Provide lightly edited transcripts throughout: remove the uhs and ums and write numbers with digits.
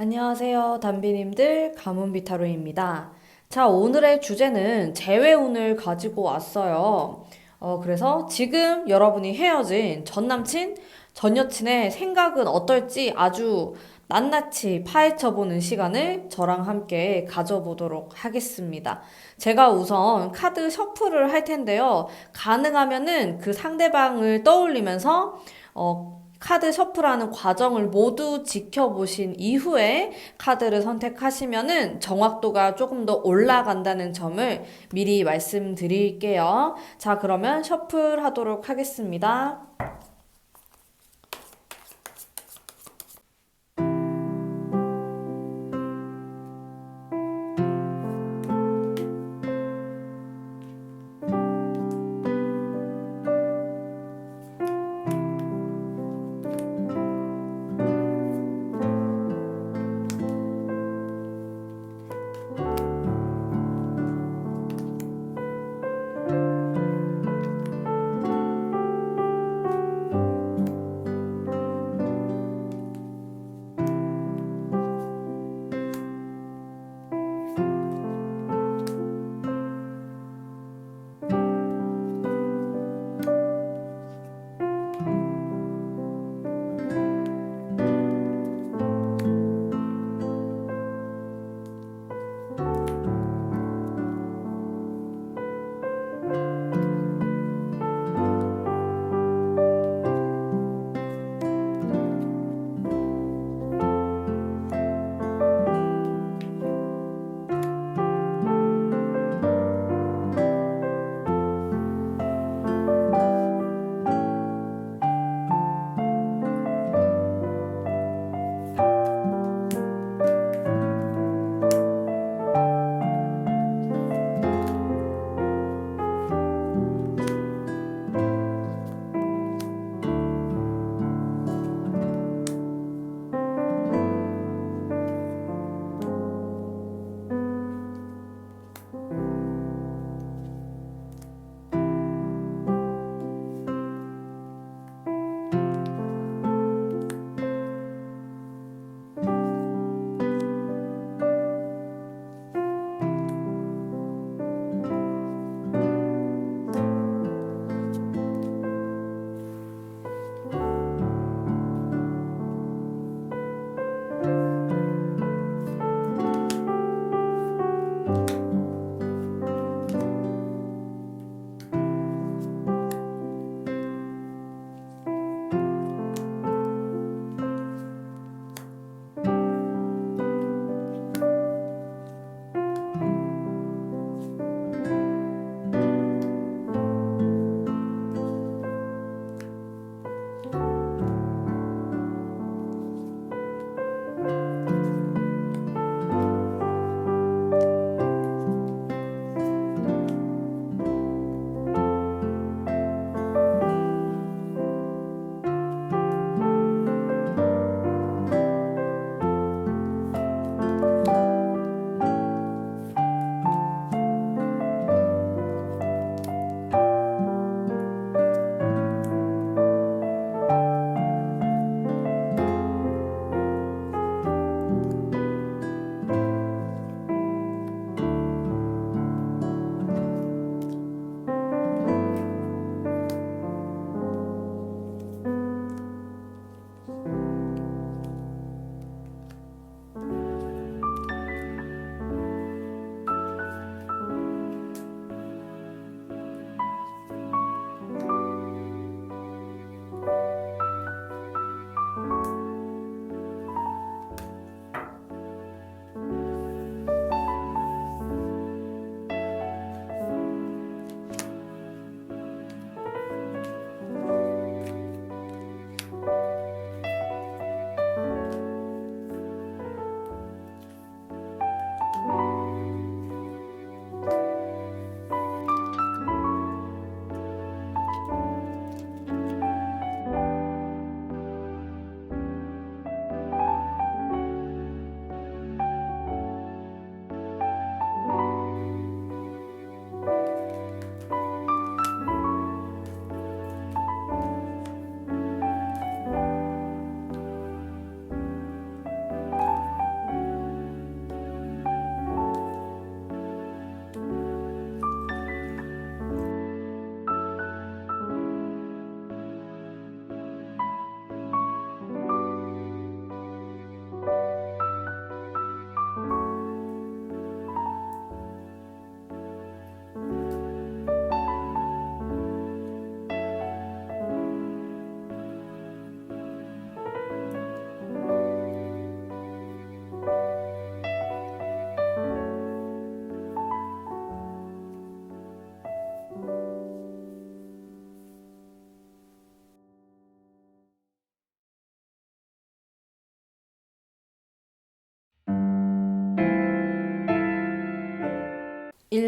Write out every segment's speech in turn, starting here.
안녕하세요, 담비님들. 가문비타로입니다. 자, 오늘의 주제는 재회운을 가지고 왔어요. 그래서 지금 여러분이 헤어진 전 남친, 전 여친의 생각은 어떨지 아주 낱낱이 파헤쳐보는 시간을 저랑 함께 가져보도록 하겠습니다. 제가 우선 카드 셔플을 할 텐데요. 가능하면은 그 상대방을 떠올리면서 카드 셔플하는 과정을 모두 지켜보신 이후에 카드를 선택하시면은 정확도가 조금 더 올라간다는 점을 미리 말씀드릴게요. 자, 그러면 셔플 하도록 하겠습니다.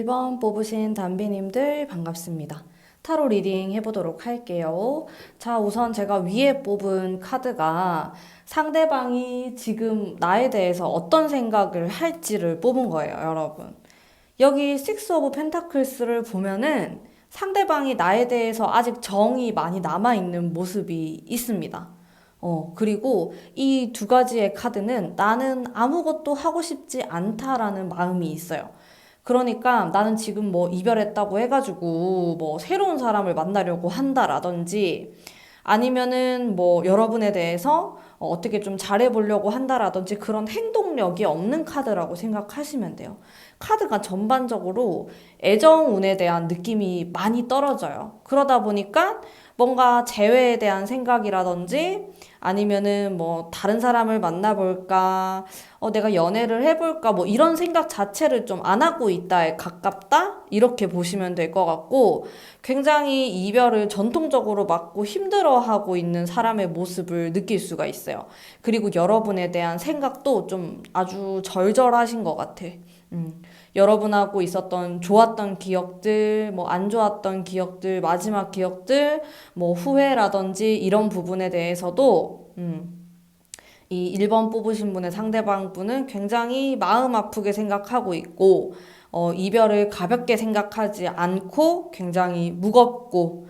1번 뽑으신 담비님들 반갑습니다. 타로 리딩 해보도록 할게요. 자, 우선 제가 위에 뽑은 카드가 상대방이 지금 나에 대해서 어떤 생각을 할지를 뽑은 거예요, 여러분. 여기 식스 오브 펜타클스를 보면은 상대방이 나에 대해서 아직 정이 많이 남아있는 모습이 있습니다. 그리고 이 두 가지의 카드는 나는 아무것도 하고 싶지 않다라는 마음이 있어요. 그러니까 나는 지금 뭐 이별했다고 해가지고 뭐 새로운 사람을 만나려고 한다라든지 아니면은 뭐 여러분에 대해서 어떻게 좀 잘해보려고 한다라든지 그런 행동력이 없는 카드라고 생각하시면 돼요. 카드가 전반적으로 애정운에 대한 느낌이 많이 떨어져요. 그러다 보니까 뭔가 재회에 대한 생각이라든지 아니면은 뭐 다른 사람을 만나볼까, 내가 연애를 해볼까, 뭐 이런 생각 자체를 좀 안 하고 있다에 가깝다? 이렇게 보시면 될 것 같고, 굉장히 이별을 전통적으로 맞고 힘들어하고 있는 사람의 모습을 느낄 수가 있어요. 그리고 여러분에 대한 생각도 좀 아주 절절하신 것 같아. 여러분하고 있었던 좋았던 기억들, 뭐 안 좋았던 기억들, 마지막 기억들, 뭐 후회라든지 이런 부분에 대해서도 이 1번 뽑으신 분의 상대방 분은 굉장히 마음 아프게 생각하고 있고 이별을 가볍게 생각하지 않고 굉장히 무겁고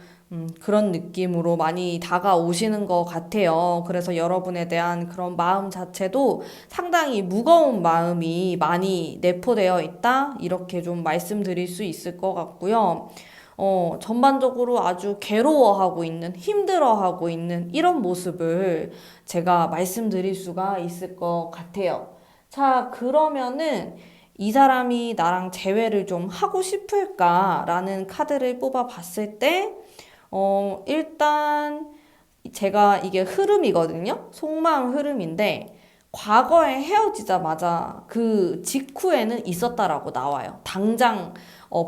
그런 느낌으로 많이 다가오시는 것 같아요. 그래서 여러분에 대한 그런 마음 자체도 상당히 무거운 마음이 많이 내포되어 있다. 이렇게 좀 말씀드릴 수 있을 것 같고요. 전반적으로 아주 괴로워하고 있는, 힘들어하고 있는 이런 모습을 제가 말씀드릴 수가 있을 것 같아요. 자, 그러면은 이 사람이 나랑 재회를 좀 하고 싶을까라는 카드를 뽑아 봤을 때, 일단 제가 이게 흐름이거든요. 속마음 흐름인데, 과거에 헤어지자마자 그 직후에는 있었다라고 나와요. 당장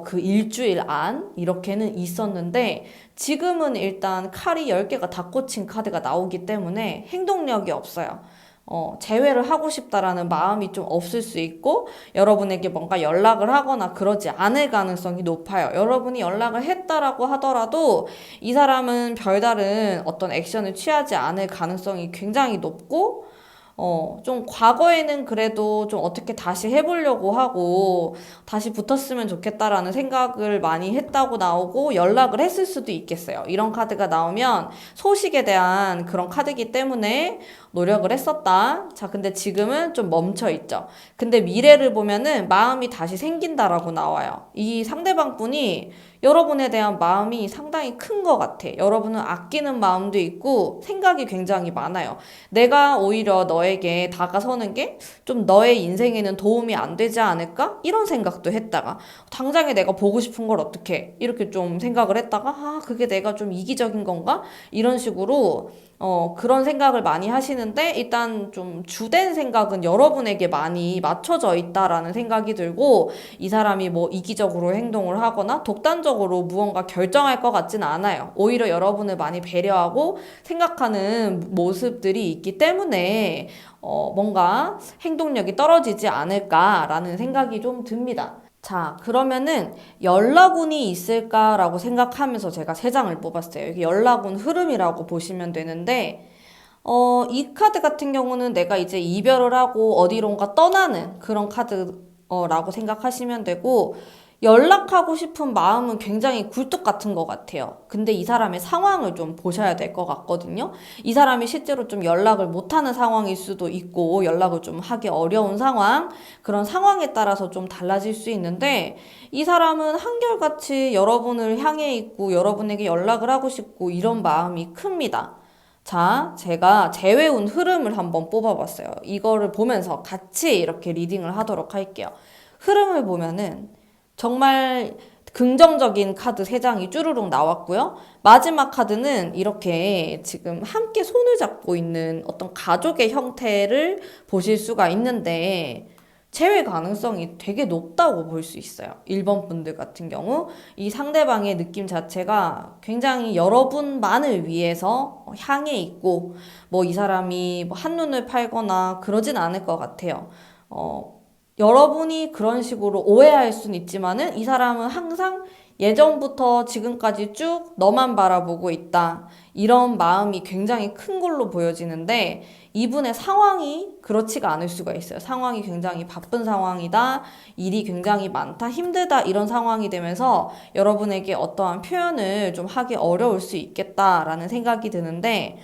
그 일주일 안 이렇게는 있었는데 지금은 일단 칼이 10개가 다 꽂힌 카드가 나오기 때문에 행동력이 없어요. 재회를 하고 싶다라는 마음이 좀 없을 수 있고 여러분에게 뭔가 연락을 하거나 그러지 않을 가능성이 높아요. 여러분이 연락을 했다라고 하더라도 이 사람은 별다른 어떤 액션을 취하지 않을 가능성이 굉장히 높고 좀 과거에는 그래도 좀 어떻게 다시 해보려고 하고 다시 붙었으면 좋겠다라는 생각을 많이 했다고 나오고 연락을 했을 수도 있겠어요. 이런 카드가 나오면 소식에 대한 그런 카드이기 때문에 노력을 했었다. 자, 근데 지금은 좀 멈춰 있죠. 근데 미래를 보면은 마음이 다시 생긴다라고 나와요. 이 상대방 분이 여러분에 대한 마음이 상당히 큰 것 같아. 여러분은 아끼는 마음도 있고 생각이 굉장히 많아요. 내가 오히려 너에게 다가서는 게 좀 너의 인생에는 도움이 안 되지 않을까? 이런 생각도 했다가 당장에 내가 보고 싶은 걸 어떻게 이렇게 좀 생각을 했다가 그게 내가 좀 이기적인 건가? 이런 식으로 그런 생각을 많이 하시는데 일단 좀 주된 생각은 여러분에게 많이 맞춰져 있다라는 생각이 들고 이 사람이 뭐 이기적으로 행동을 하거나 독단적으로 무언가 결정할 것 같진 않아요. 오히려 여러분을 많이 배려하고 생각하는 모습들이 있기 때문에 뭔가 행동력이 떨어지지 않을까라는 생각이 좀 듭니다. 자, 그러면은 연락운이 있을까라고 생각하면서 제가 세 장을 뽑았어요. 이게 연락운 흐름이라고 보시면 되는데, 이 카드 같은 경우는 내가 이제 이별을 하고 어디론가 떠나는 그런 카드라고 생각하시면 되고, 연락하고 싶은 마음은 굉장히 굴뚝 같은 것 같아요. 근데 이 사람의 상황을 좀 보셔야 될 것 같거든요. 이 사람이 실제로 좀 연락을 못하는 상황일 수도 있고, 연락을 좀 하기 어려운 상황, 그런 상황에 따라서 좀 달라질 수 있는데, 이 사람은 한결같이 여러분을 향해 있고, 여러분에게 연락을 하고 싶고, 이런 마음이 큽니다. 자, 제가 재회운 흐름을 한번 뽑아봤어요. 이거를 보면서 같이 이렇게 리딩을 하도록 할게요. 흐름을 보면은 정말 긍정적인 카드 3장이 쭈루룩 나왔고요. 마지막 카드는 이렇게 지금 함께 손을 잡고 있는 어떤 가족의 형태를 보실 수가 있는데 재회 가능성이 되게 높다고 볼 수 있어요. 1번 분들 같은 경우 이 상대방의 느낌 자체가 굉장히 여러분만을 위해서 향해 있고 뭐 이 사람이 뭐 한눈을 팔거나 그러진 않을 것 같아요. 여러분이 그런 식으로 오해할 순 있지만은 이 사람은 항상 예전부터 지금까지 쭉 너만 바라보고 있다. 이런 마음이 굉장히 큰 걸로 보여지는데 이분의 상황이 그렇지가 않을 수가 있어요. 상황이 굉장히 바쁜 상황이다. 일이 굉장히 많다. 힘들다. 이런 상황이 되면서 여러분에게 어떠한 표현을 좀 하기 어려울 수 있겠다라는 생각이 드는데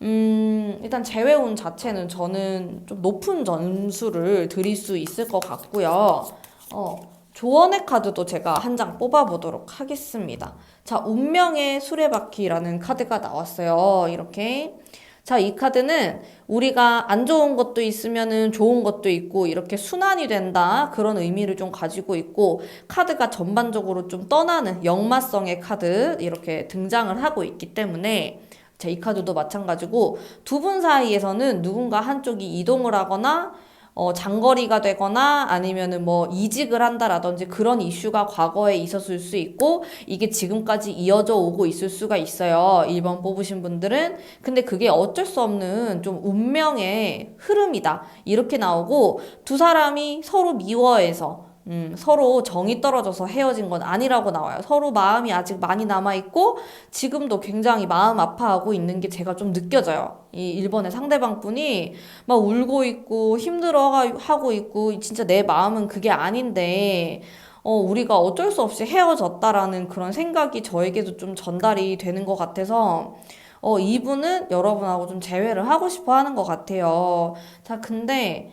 일단 재회운 자체는 저는 좀 높은 점수를 드릴 수 있을 것 같고요. 조언의 카드도 제가 한 장 뽑아보도록 하겠습니다. 자, 운명의 수레바퀴라는 카드가 나왔어요. 이렇게. 자, 이 카드는 우리가 안 좋은 것도 있으면은 좋은 것도 있고 이렇게 순환이 된다. 그런 의미를 좀 가지고 있고 카드가 전반적으로 좀 떠나는 역마성의 카드 이렇게 등장을 하고 있기 때문에 자, 이 카드도 마찬가지고 두 분 사이에서는 누군가 한쪽이 이동을 하거나 장거리가 되거나 아니면은 뭐 이직을 한다라든지 그런 이슈가 과거에 있었을 수 있고 이게 지금까지 이어져 오고 있을 수가 있어요. 1번 뽑으신 분들은. 근데 그게 어쩔 수 없는 좀 운명의 흐름이다. 이렇게 나오고 두 사람이 서로 미워해서 서로 정이 떨어져서 헤어진 건 아니라고 나와요. 서로 마음이 아직 많이 남아있고 지금도 굉장히 마음 아파하고 있는 게 제가 좀 느껴져요. 이 1번의 상대방 분이 막 울고 있고 힘들어하고 있고 진짜 내 마음은 그게 아닌데 우리가 어쩔 수 없이 헤어졌다라는 그런 생각이 저에게도 좀 전달이 되는 것 같아서 이분은 여러분하고 좀 재회를 하고 싶어 하는 것 같아요. 자, 근데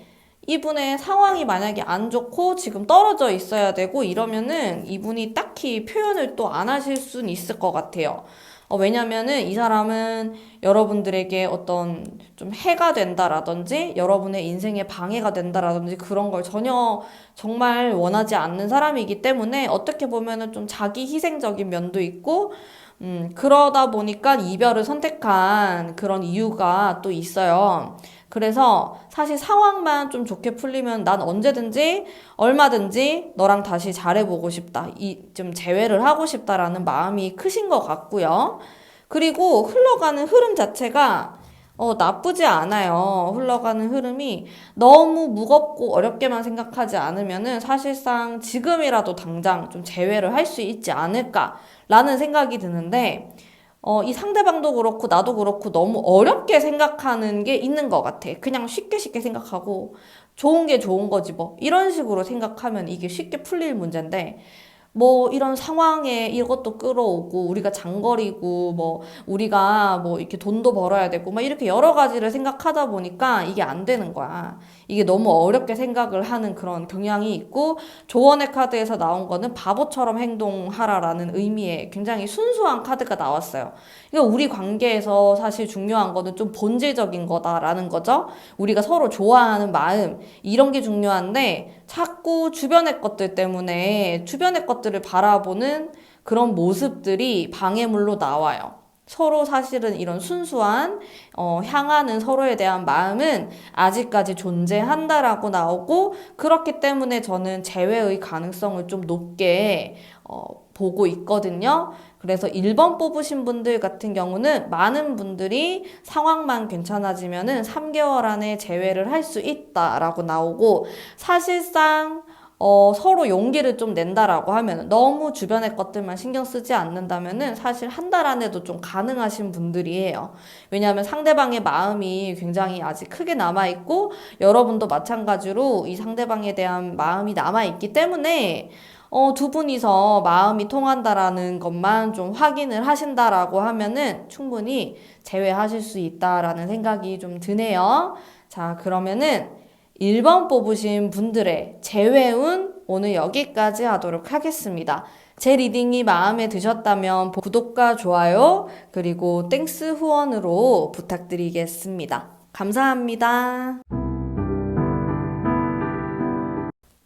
이분의 상황이 만약에 안 좋고 지금 떨어져 있어야 되고 이러면은 이분이 딱히 표현을 또 안 하실 수는 있을 것 같아요. 왜냐면은 이 사람은 여러분들에게 어떤 좀 해가 된다라든지 여러분의 인생에 방해가 된다라든지 그런 걸 전혀 정말 원하지 않는 사람이기 때문에 어떻게 보면은 좀 자기 희생적인 면도 있고 그러다 보니까 이별을 선택한 그런 이유가 또 있어요. 그래서 사실 상황만 좀 좋게 풀리면 난 언제든지 얼마든지 너랑 다시 잘해보고 싶다. 좀 재회를 하고 싶다라는 마음이 크신 것 같고요. 그리고 흘러가는 흐름 자체가 나쁘지 않아요. 흘러가는 흐름이 너무 무겁고 어렵게만 생각하지 않으면은 사실상 지금이라도 당장 좀 재회를 할 수 있지 않을까라는 생각이 드는데 이 상대방도 그렇고 나도 그렇고 너무 어렵게 생각하는 게 있는 것 같아. 그냥 쉽게 쉽게 생각하고 좋은 게 좋은 거지 뭐 이런 식으로 생각하면 이게 쉽게 풀릴 문제인데 뭐 이런 상황에 이것도 끌어오고 우리가 장거리고 뭐 우리가 뭐 이렇게 돈도 벌어야 되고 막 이렇게 여러 가지를 생각하다 보니까 이게 안 되는 거야. 이게 너무 어렵게 생각을 하는 그런 경향이 있고 조언의 카드에서 나온 거는 바보처럼 행동하라라는 의미의 굉장히 순수한 카드가 나왔어요. 그러니까 우리 관계에서 사실 중요한 거는 좀 본질적인 거다라는 거죠. 우리가 서로 좋아하는 마음 이런 게 중요한데 자꾸 주변의 것들 때문에 주변의 것들을 바라보는 그런 모습들이 방해물로 나와요. 서로 사실은 이런 순수한 향하는 서로에 대한 마음은 아직까지 존재한다라고 나오고 그렇기 때문에 저는 재회의 가능성을 좀 높게 보고 있거든요. 그래서 1번 뽑으신 분들 같은 경우는 많은 분들이 상황만 괜찮아지면은 3개월 안에 재회를 할 수 있다라고 나오고 사실상 서로 용기를 좀 낸다라고 하면 너무 주변의 것들만 신경 쓰지 않는다면은 사실 한 달 안에도 좀 가능하신 분들이에요. 왜냐하면 상대방의 마음이 굉장히 아직 크게 남아있고 여러분도 마찬가지로 이 상대방에 대한 마음이 남아있기 때문에 두 분이서 마음이 통한다라는 것만 좀 확인을 하신다라고 하면은 충분히 재회하실 수 있다라는 생각이 좀 드네요. 자, 그러면은 1번 뽑으신 분들의 재회운 오늘 여기까지 하도록 하겠습니다. 제 리딩이 마음에 드셨다면 구독과 좋아요 그리고 땡스 후원으로 부탁드리겠습니다. 감사합니다.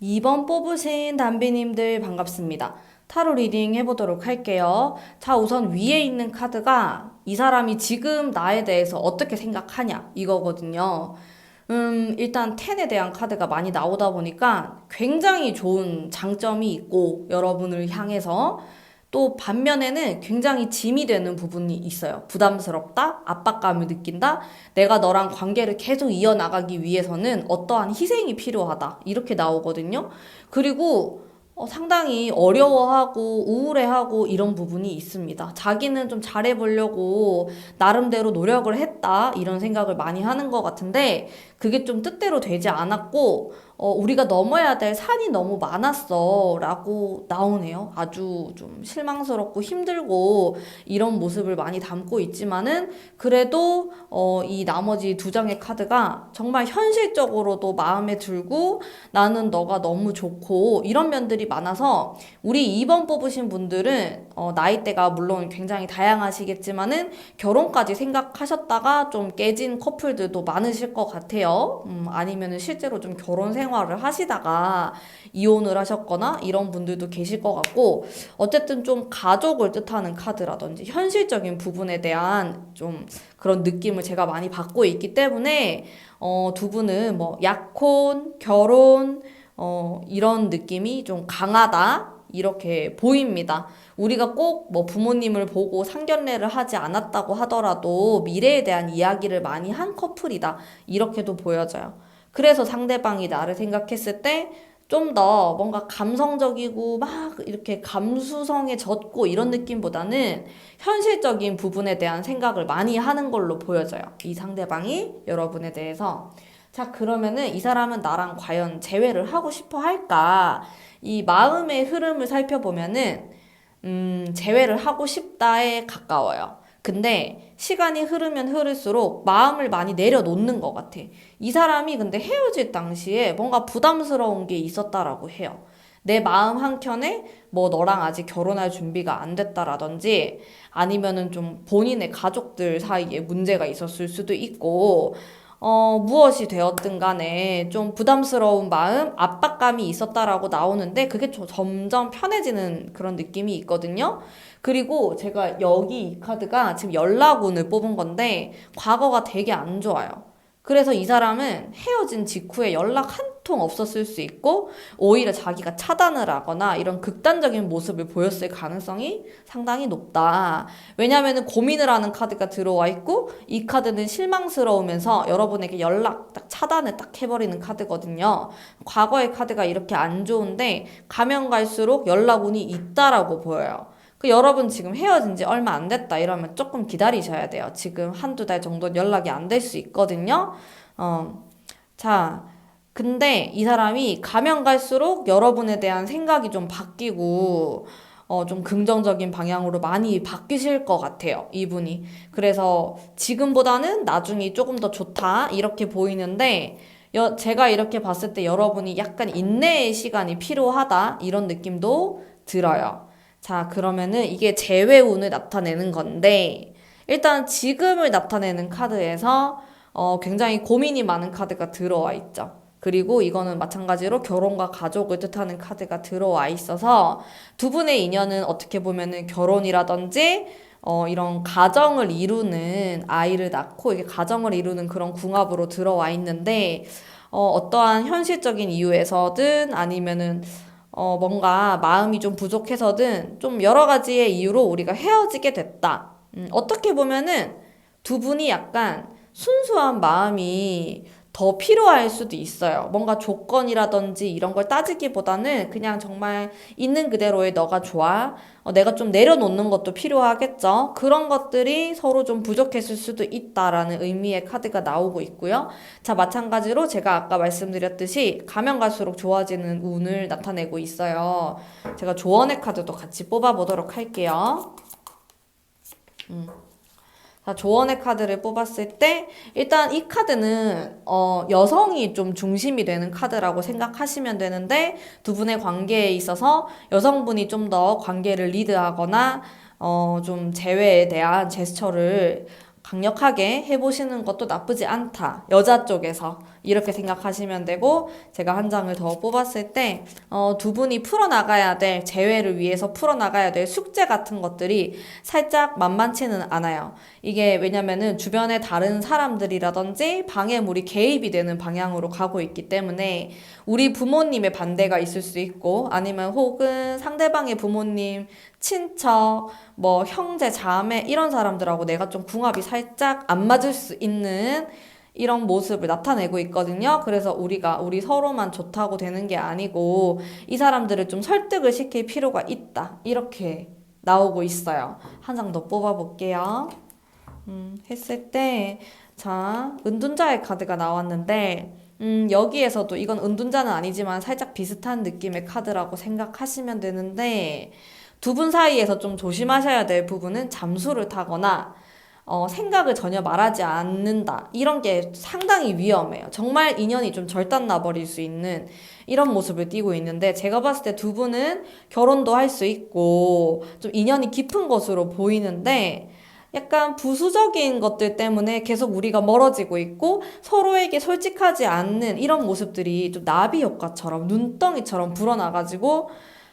2번 뽑으신 담비님들 반갑습니다. 타로 리딩 해보도록 할게요. 자, 우선 위에 있는 카드가 이 사람이 지금 나에 대해서 어떻게 생각하냐 이거거든요. 일단 10에 대한 카드가 많이 나오다 보니까 굉장히 좋은 장점이 있고 여러분을 향해서 또 반면에는 굉장히 짐이 되는 부분이 있어요. 부담스럽다, 압박감을 느낀다, 내가 너랑 관계를 계속 이어나가기 위해서는 어떠한 희생이 필요하다. 이렇게 나오거든요. 그리고 상당히 어려워하고 우울해하고 이런 부분이 있습니다. 자기는 좀 잘해보려고 나름대로 노력을 했다 이런 생각을 많이 하는 것 같은데 그게 좀 뜻대로 되지 않았고 우리가 넘어야 될 산이 너무 많았어 라고 나오네요. 아주 좀 실망스럽고 힘들고 이런 모습을 많이 담고 있지만은 그래도 이 나머지 두 장의 카드가 정말 현실적으로도 마음에 들고 나는 너가 너무 좋고 이런 면들이 많아서 우리 2번 뽑으신 분들은 나이대가 물론 굉장히 다양하시겠지만은 결혼까지 생각하셨다가 좀 깨진 커플들도 많으실 것 같아요. 아니면은 실제로 좀 결혼 생활을 하시다가 이혼을 하셨거나 이런 분들도 계실 것 같고 어쨌든 좀 가족을 뜻하는 카드라든지 현실적인 부분에 대한 좀 그런 느낌을 제가 많이 받고 있기 때문에 두 분은 뭐 약혼, 결혼 이런 느낌이 좀 강하다 이렇게 보입니다. 우리가 꼭 뭐 부모님을 보고 상견례를 하지 않았다고 하더라도 미래에 대한 이야기를 많이 한 커플이다 이렇게도 보여져요. 그래서 상대방이 나를 생각했을 때 좀 더 뭔가 감성적이고 막 이렇게 감수성에 젖고 이런 느낌보다는 현실적인 부분에 대한 생각을 많이 하는 걸로 보여져요. 이 상대방이 여러분에 대해서. 자, 그러면은 이 사람은 나랑 과연 재회를 하고 싶어 할까? 이 마음의 흐름을 살펴보면은, 재회를 하고 싶다에 가까워요. 근데 시간이 흐르면 흐를수록 마음을 많이 내려놓는 것 같아. 이 사람이 근데 헤어질 당시에 뭔가 부담스러운 게 있었다라고 해요. 내 마음 한켠에 뭐 너랑 아직 결혼할 준비가 안 됐다라든지 아니면은 좀 본인의 가족들 사이에 문제가 있었을 수도 있고 무엇이 되었든 간에 좀 부담스러운 마음, 압박감이 있었다라고 나오는데 그게 점점 편해지는 그런 느낌이 있거든요. 그리고 제가 여기 이 카드가 지금 연락운을 뽑은 건데 과거가 되게 안 좋아요. 그래서 이 사람은 헤어진 직후에 연락 한 통 없었을 수 있고 오히려 자기가 차단을 하거나 이런 극단적인 모습을 보였을 가능성이 상당히 높다. 왜냐하면 고민을 하는 카드가 들어와 있고 이 카드는 실망스러우면서 여러분에게 연락 딱 차단을 딱 해버리는 카드거든요. 과거의 카드가 이렇게 안 좋은데 가면 갈수록 연락운이 있다라고 보여요. 여러분 지금 헤어진 지 얼마 안 됐다 이러면 조금 기다리셔야 돼요. 지금 한두 달 정도 연락이 안 될 수 있거든요. 자, 근데 이 사람이 가면 갈수록 여러분에 대한 생각이 좀 바뀌고 좀 긍정적인 방향으로 많이 바뀌실 것 같아요. 이분이. 그래서 지금보다는 나중이 조금 더 좋다 이렇게 보이는데 제가 이렇게 봤을 때 여러분이 약간 인내의 시간이 필요하다 이런 느낌도 들어요. 자, 그러면은 이게 재회운을 나타내는 건데 일단 지금을 나타내는 카드에서 굉장히 고민이 많은 카드가 들어와 있죠. 그리고 이거는 마찬가지로 결혼과 가족을 뜻하는 카드가 들어와 있어서 두 분의 인연은 어떻게 보면은 결혼이라든지 이런 가정을 이루는 아이를 낳고 이게 가정을 이루는 그런 궁합으로 들어와 있는데 어떠한 현실적인 이유에서든 아니면은 뭔가 마음이 좀 부족해서든 좀 여러 가지의 이유로 우리가 헤어지게 됐다. 어떻게 보면은 두 분이 약간 순수한 마음이 더 필요할 수도 있어요. 뭔가 조건이라든지 이런 걸 따지기보다는 그냥 정말 있는 그대로의 너가 좋아. 내가 좀 내려놓는 것도 필요하겠죠. 그런 것들이 서로 좀 부족했을 수도 있다라는 의미의 카드가 나오고 있고요. 자, 마찬가지로 제가 아까 말씀드렸듯이 가면 갈수록 좋아지는 운을 나타내고 있어요. 제가 조언의 카드도 같이 뽑아보도록 할게요. 자, 조언의 카드를 뽑았을 때 일단 이 카드는 여성이 좀 중심이 되는 카드라고 생각하시면 되는데 두 분의 관계에 있어서 여성분이 좀 더 관계를 리드하거나 좀 재회에 대한 제스처를 강력하게 해보시는 것도 나쁘지 않다. 여자 쪽에서. 이렇게 생각하시면 되고, 제가 한 장을 더 뽑았을 때 두 분이 풀어나가야 될, 재회를 위해서 풀어나가야 될 숙제 같은 것들이 살짝 만만치는 않아요. 이게 왜냐면은 주변에 다른 사람들이라든지 방해물이 개입이 되는 방향으로 가고 있기 때문에 우리 부모님의 반대가 있을 수 있고, 아니면 혹은 상대방의 부모님, 친척, 뭐 형제, 자매 이런 사람들하고 내가 좀 궁합이 살짝 안 맞을 수 있는 이런 모습을 나타내고 있거든요. 그래서 우리 서로만 좋다고 되는 게 아니고 이 사람들을 좀 설득을 시킬 필요가 있다. 이렇게 나오고 있어요. 한 장 더 뽑아볼게요. 했을 때, 자, 은둔자의 카드가 나왔는데, 여기에서도 이건 은둔자는 아니지만 살짝 비슷한 느낌의 카드라고 생각하시면 되는데, 두 분 사이에서 좀 조심하셔야 될 부분은 잠수를 타거나, 생각을 전혀 말하지 않는다. 이런 게 상당히 위험해요. 정말 인연이 좀 절단 나버릴 수 있는 이런 모습을 띠고 있는데, 제가 봤을 때 두 분은 결혼도 할 수 있고, 좀 인연이 깊은 것으로 보이는데, 약간 부수적인 것들 때문에 계속 우리가 멀어지고 있고 서로에게 솔직하지 않는 이런 모습들이 좀 나비 효과처럼 눈덩이처럼 불어나가지고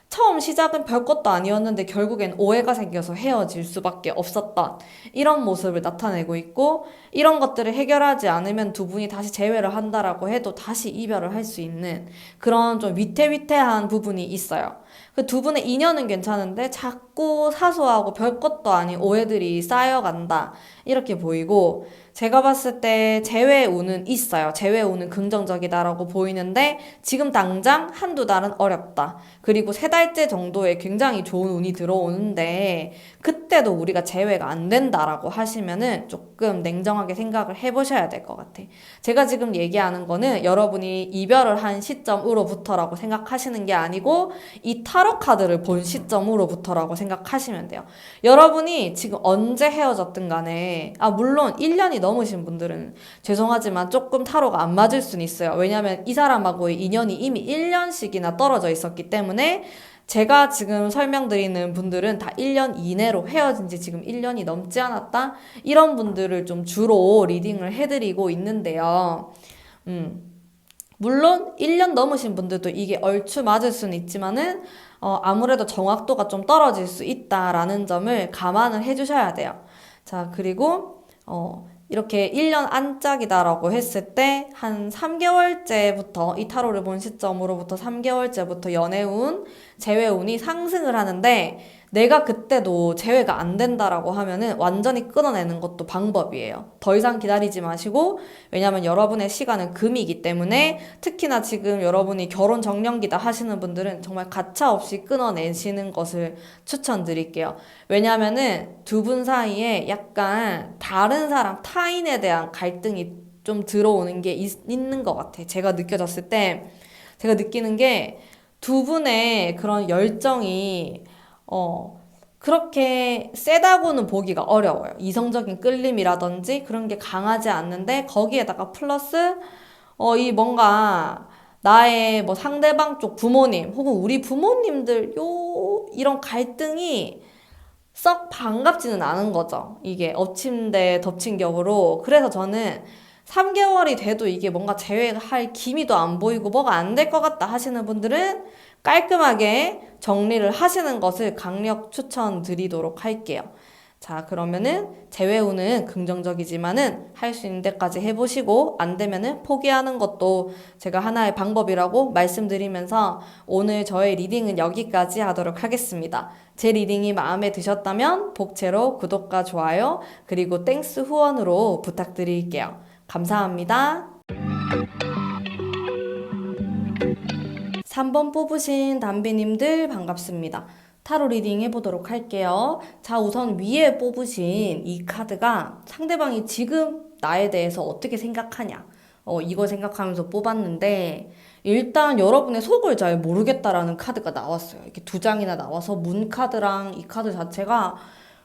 처음 시작은 별것도 아니었는데 결국엔 오해가 생겨서 헤어질 수밖에 없었던 이런 모습을 나타내고 있고, 이런 것들을 해결하지 않으면 두 분이 다시 재회를 한다라고 해도 다시 이별을 할 수 있는 그런 좀 위태위태한 부분이 있어요. 그 두 분의 인연은 괜찮은데 자꾸 사소하고 별것도 아닌 오해들이 쌓여간다 이렇게 보이고, 제가 봤을 때 재회운은 있어요. 재회운은 긍정적이다라고 보이는데 지금 당장 한두 달은 어렵다. 그리고 세 달째 정도에 굉장히 좋은 운이 들어오는데 그때도 우리가 재회가 안 된다라고 하시면은 조금 냉정하게 생각을 해보셔야 될 것 같아. 제가 지금 얘기하는 거는 여러분이 이별을 한 시점으로부터라고 생각하시는 게 아니고 이 타로 카드를 본 시점으로부터라고 생각하시면 돼요. 여러분이 지금 언제 헤어졌든 간에, 물론 1년이 넘으신 분들은 죄송하지만 조금 타로가 안 맞을 수는 있어요. 왜냐면 이 사람하고의 인연이 이미 1년씩이나 떨어져 있었기 때문에 제가 지금 설명드리는 분들은 다 1년 이내로 헤어진 지 지금 1년이 넘지 않았다? 이런 분들을 좀 주로 리딩을 해드리고 있는데요. 물론 1년 넘으신 분들도 이게 얼추 맞을 수는 있지만은 아무래도 정확도가 좀 떨어질 수 있다라는 점을 감안을 해주셔야 돼요. 자, 그리고 이렇게 1년 안짝이다라고 했을 때 한 3개월째부터 이 타로를 본 시점으로부터 3개월째부터 연애운, 재회운이 상승을 하는데, 내가 그때도 재회가 안 된다라고 하면은 완전히 끊어내는 것도 방법이에요. 더 이상 기다리지 마시고, 왜냐면 여러분의 시간은 금이기 때문에 특히나 지금 여러분이 결혼 정년기다 하시는 분들은 정말 가차없이 끊어내시는 것을 추천드릴게요. 왜냐면은 두 분 사이에 약간 다른 사람, 타인에 대한 갈등이 좀 들어오는 게 있는 것 같아. 제가 느껴졌을 때, 제가 느끼는 게 두 분의 그런 열정이 그렇게 세다고는 보기가 어려워요. 이성적인 끌림이라든지 그런 게 강하지 않는데 거기에다가 플러스 이 뭔가 나의 뭐 상대방 쪽 부모님 혹은 우리 부모님들 이런 갈등이 썩 반갑지는 않은 거죠. 이게 엎친 데 덮친 격으로. 그래서 저는 3개월이 돼도 이게 뭔가 재회할 기미도 안 보이고 뭐가 안 될 것 같다 하시는 분들은 깔끔하게 정리를 하시는 것을 강력 추천드리도록 할게요. 자, 그러면은 재회운은 긍정적이지만은 할 수 있는 데까지 해보시고 안 되면은 포기하는 것도 제가 하나의 방법이라고 말씀드리면서 오늘 저의 리딩은 여기까지 하도록 하겠습니다. 제 리딩이 마음에 드셨다면 복채로 구독과 좋아요 그리고 땡스 후원으로 부탁드릴게요. 감사합니다. 3번 뽑으신 담비님들 반갑습니다. 타로 리딩 해보도록 할게요. 자, 우선 위에 뽑으신 이 카드가 상대방이 지금 나에 대해서 어떻게 생각하냐, 이거 생각하면서 뽑았는데, 일단 여러분의 속을 잘 모르겠다라는 카드가 나왔어요. 이렇게 두 장이나 나와서 문 카드랑 이 카드 자체가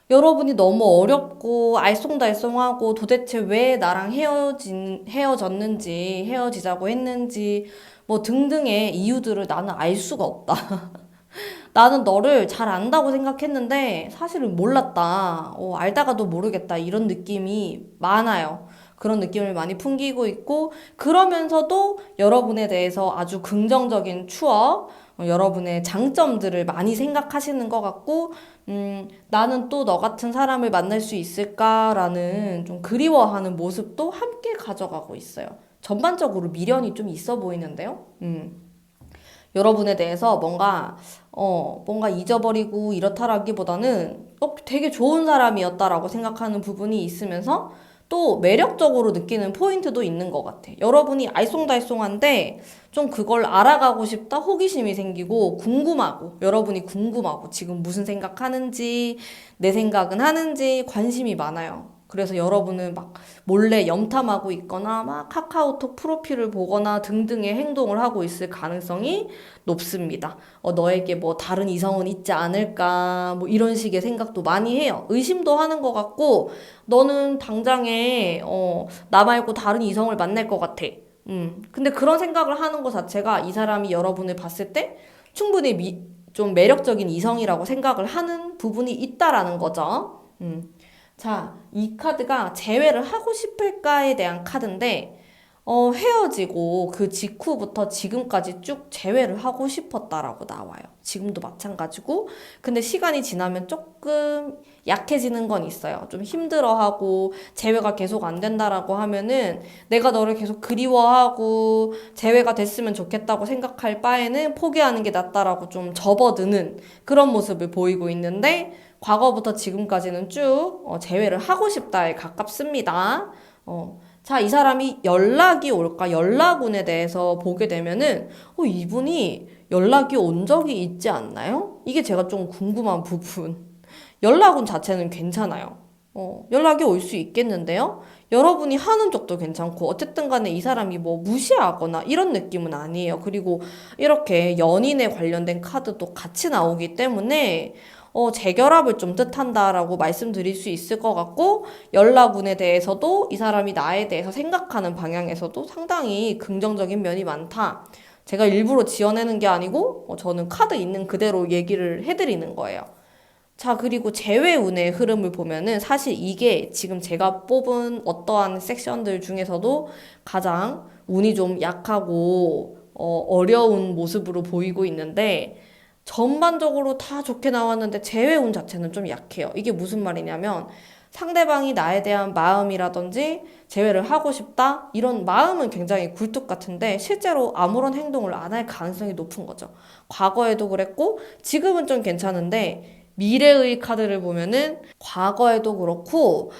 여러분이 너무 어렵고 알쏭달쏭하고 도대체 왜 나랑 헤어졌는지, 헤어지자고 했는지, 뭐 등등의 이유들을 나는 알 수가 없다. 나는 너를 잘 안다고 생각했는데 사실은 몰랐다. 알다가도 모르겠다. 이런 느낌이 많아요. 그런 느낌을 많이 풍기고 있고, 그러면서도 여러분에 대해서 아주 긍정적인 추억, 여러분의 장점들을 많이 생각하시는 것 같고, 나는 또 너 같은 사람을 만날 수 있을까라는 좀 그리워하는 모습도 함께 가져가고 있어요. 전반적으로 미련이 좀 있어 보이는데요. 여러분에 대해서 뭔가 잊어버리고 이렇다라기보다는 되게 좋은 사람이었다라고 생각하는 부분이 있으면서 또 매력적으로 느끼는 포인트도 있는 것 같아. 여러분이 알쏭달쏭한데 좀 그걸 알아가고 싶다 호기심이 생기고 궁금하고 여러분이 궁금하고 지금 무슨 생각하는지 내 생각은 하는지 관심이 많아요. 그래서 여러분은 막 몰래 염탐하고 있거나 막 카카오톡 프로필을 보거나 등등의 행동을 하고 있을 가능성이 높습니다. 너에게 뭐 다른 이성은 있지 않을까 뭐 이런 식의 생각도 많이 해요. 의심도 하는 것 같고 너는 당장에 나 말고 다른 이성을 만날 것 같아. 근데 그런 생각을 하는 것 자체가 이 사람이 여러분을 봤을 때 충분히 좀 매력적인 이성이라고 생각을 하는 부분이 있다라는 거죠. 자, 이 카드가 재회를 하고 싶을까에 대한 카드인데, 헤어지고 그 직후부터 지금까지 쭉 재회를 하고 싶었다라고 나와요. 지금도 마찬가지고. 근데 시간이 지나면 조금 약해지는 건 있어요. 좀 힘들어하고 재회가 계속 안 된다라고 하면은 내가 너를 계속 그리워하고 재회가 됐으면 좋겠다고 생각할 바에는 포기하는 게 낫다라고 좀 접어드는 그런 모습을 보이고 있는데 과거부터 지금까지는 쭉 재회를 하고 싶다에 가깝습니다. 자, 이 사람이 연락이 올까? 연락운에 대해서 보게 되면은, 이분이 연락이 온 적이 있지 않나요? 이게 제가 좀 궁금한 부분. 연락운 자체는 괜찮아요. 연락이 올 수 있겠는데요? 여러분이 하는 쪽도 괜찮고, 어쨌든 간에 이 사람이 뭐 무시하거나 이런 느낌은 아니에요. 그리고 이렇게 연인에 관련된 카드도 같이 나오기 때문에, 재결합을 좀 뜻한다라고 말씀드릴 수 있을 것 같고, 연락운에 대해서도 이 사람이 나에 대해서 생각하는 방향에서도 상당히 긍정적인 면이 많다. 제가 일부러 지어내는 게 아니고, 저는 카드 있는 그대로 얘기를 해드리는 거예요. 자, 그리고 재회운의 흐름을 보면은 사실 이게 지금 제가 뽑은 어떠한 섹션들 중에서도 가장 운이 좀 약하고, 어려운 모습으로 보이고 있는데, 전반적으로 다 좋게 나왔는데 재회운 자체는 좀 약해요. 이게 무슨 말이냐면 상대방이 나에 대한 마음이라든지 재회를 하고 싶다 이런 마음은 굉장히 굴뚝 같은데 실제로 아무런 행동을 안 할 가능성이 높은 거죠. 과거에도 그랬고 지금은 좀 괜찮은데 미래의 카드를 보면은 과거에도 그렇고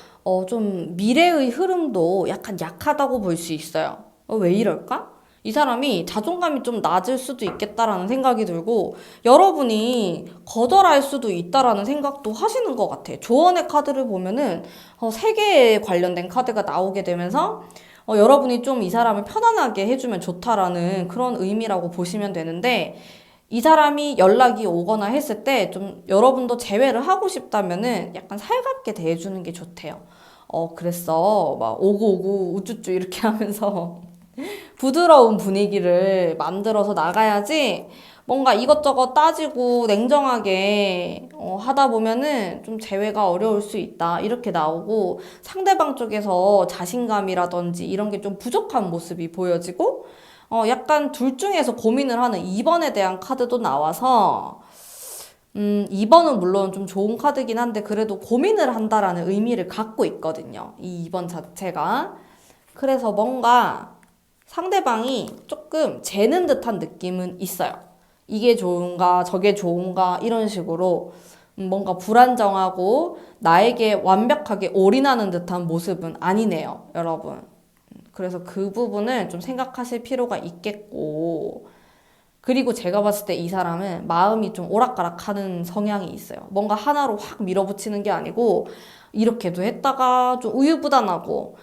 좀 미래의 흐름도 약간 약하다고 볼 수 있어요. 왜 이럴까? 이 사람이 자존감이 좀 낮을 수도 있겠다라는 생각이 들고 여러분이 거절할 수도 있다라는 생각도 하시는 것 같아. 조언의 카드를 보면은 3개에 관련된 카드가 나오게 되면서 여러분이 좀 이 사람을 편안하게 해주면 좋다라는 그런 의미라고 보시면 되는데 이 사람이 연락이 오거나 했을 때 좀 여러분도 재회를 하고 싶다면은 약간 살갑게 대해주는 게 좋대요. 그랬어. 막 오고 우쭈쭈 이렇게 하면서 부드러운 분위기를 만들어서 나가야지 뭔가 이것저것 따지고 냉정하게 하다 보면은 좀 재회가 어려울 수 있다. 이렇게 나오고 상대방 쪽에서 자신감이라든지 이런 게 좀 부족한 모습이 보여지고 약간 둘 중에서 고민을 하는 2번에 대한 카드도 나와서 2번은 물론 좀 좋은 카드긴 한데 그래도 고민을 한다라는 의미를 갖고 있거든요. 이 2번 자체가. 그래서 뭔가 상대방이 조금 재는 듯한 느낌은 있어요. 이게 좋은가, 저게 좋은가, 이런 식으로 뭔가 불안정하고 나에게 완벽하게 올인하는 듯한 모습은 아니네요, 여러분. 그래서 그 부분을 좀 생각하실 필요가 있겠고, 그리고 제가 봤을 때 이 사람은 마음이 좀 오락가락하는 성향이 있어요. 뭔가 하나로 확 밀어붙이는 게 아니고 이렇게도 했다가 좀 우유부단하고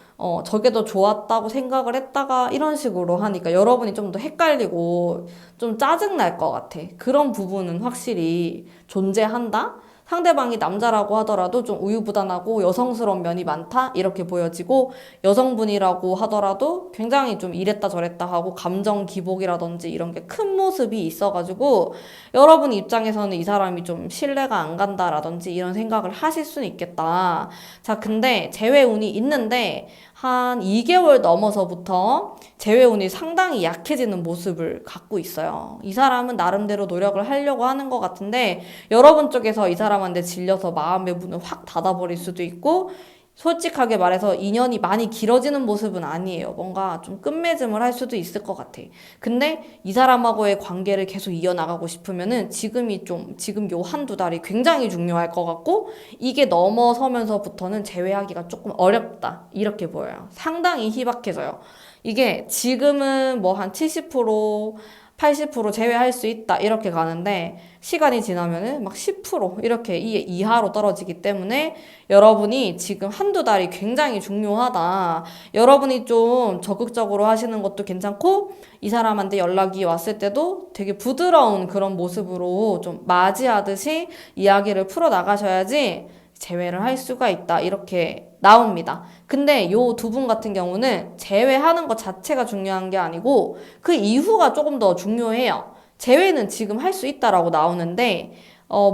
저게 더 좋았다고 생각을 했다가 이런 식으로 하니까 여러분이 좀 더 헷갈리고 좀 짜증날 것 같아. 그런 부분은 확실히 존재한다? 상대방이 남자라고 하더라도 좀 우유부단하고 여성스러운 면이 많다? 이렇게 보여지고 여성분이라고 하더라도 굉장히 좀 이랬다 저랬다 하고 감정 기복이라든지 이런 게 큰 모습이 있어가지고 여러분 입장에서는 이 사람이 좀 신뢰가 안 간다라든지 이런 생각을 하실 수는 있겠다. 자, 근데 재회운이 있는데 한 2개월 넘어서부터 재회운이 상당히 약해지는 모습을 갖고 있어요. 이 사람은 나름대로 노력을 하려고 하는 것 같은데 여러분 쪽에서 이 사람한테 질려서 마음의 문을 확 닫아버릴 수도 있고 솔직하게 말해서 인연이 많이 길어지는 모습은 아니에요. 뭔가 좀 끝맺음을 할 수도 있을 것 같아. 근데 이 사람하고의 관계를 계속 이어나가고 싶으면은 지금 요 한두 달이 굉장히 중요할 것 같고 이게 넘어서면서부터는 재회하기가 조금 어렵다. 이렇게 보여요. 상당히 희박해져요. 이게 지금은 뭐 한 70%, 80% 제외할 수 있다 이렇게 가는데 시간이 지나면은 막 10% 이렇게 이하로 떨어지기 때문에 여러분이 지금 한두 달이 굉장히 중요하다. 여러분이 좀 적극적으로 하시는 것도 괜찮고 이 사람한테 연락이 왔을 때도 되게 부드러운 그런 모습으로 좀 맞이하듯이 이야기를 풀어 나가셔야지 재회를 할 수가 있다. 이렇게 나옵니다. 근데 요 두 분 같은 경우는 재회하는 것 자체가 중요한 게 아니고 그 이후가 조금 더 중요해요. 재회는 지금 할 수 있다라고 나오는데